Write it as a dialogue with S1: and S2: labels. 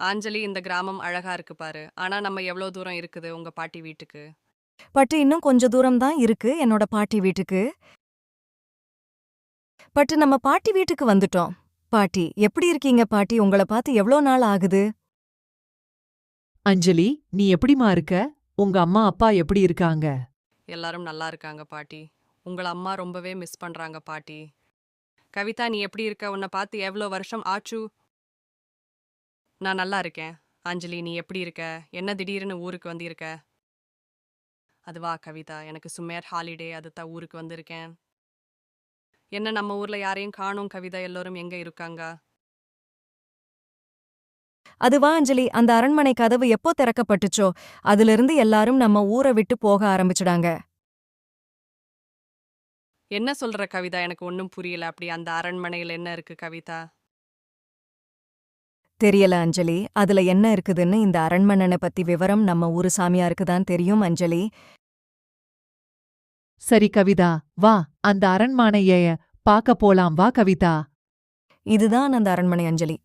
S1: ஆஞ்சலி, இந்த கிராமம் அழகா இருக்கு பாரு. ஆனா நம்ம எவ்ளோ தூரம் இருக்குது உங்க பாட்டி வீட்டுக்கு?
S2: பட் இன்னும் கொஞ்ச தூரம் தான் இருக்கு என்னோட பாட்டி வீட்டுக்கு. பட் நம்ம பாட்டி வீட்டுக்கு வந்துட்டோம். பாட்டி, எப்படி இருக்கீங்க பாட்டி? உங்கள பார்த்து எவ்ளோ நாள் ஆகுது?
S3: அஞ்சலி, நீ எப்படிம்மா இருக்க? உங்க அம்மா அப்பா எப்படி இருக்காங்க?
S1: எல்லாரும் நல்லா இருக்காங்க பாட்டி. உங்கள அம்மா ரொம்பவே மிஸ் பண்றாங்க பாட்டி. கவிதா, நீ எப்படி இருக்க? உன்னை பார்த்து எவ்ளோ வருஷம் ஆச்சு? நான் நல்லா இருக்கேன். அஞ்சலி, நீ எப்படி இருக்க? என்ன திடீர்னு ஊருக்கு வந்திருக்க? அதுவா கவிதா, எனக்கு சும்மர் ஹாலிடே, அதுதான் ஊருக்கு வந்திருக்கேன். என்ன நம்ம ஊர்ல யாரையும் காணோம் கவிதா, எல்லோரும் எங்க இருக்காங்க?
S2: அதுவா அஞ்சலி, அந்த அரண்மனை கதவு எப்போ திறக்கப்பட்டுச்சோ, அதிலிருந்து எல்லாரும் நம்ம ஊர விட்டு போக ஆரம்பிச்சுடாங்க.
S1: என்ன சொல்ற கவிதா? எனக்கு ஒன்னும் புரியல. அப்படி அந்த அரண்மனையில் என்ன இருக்கு கவிதா?
S2: தெரியல அஞ்சலி, அதுல என்ன இருக்குதுன்னு இந்த அரண்மனன பத்தி விவரம் நம்ம ஊரு சாமியாருக்கு தான் தெரியும் அஞ்சலி.
S3: சரி கவிதா, வா அந்த அரண்மனைய பாக்க போலாம் வா கவிதா.
S2: இதுதான் அந்த அரண்மனை அஞ்சலி.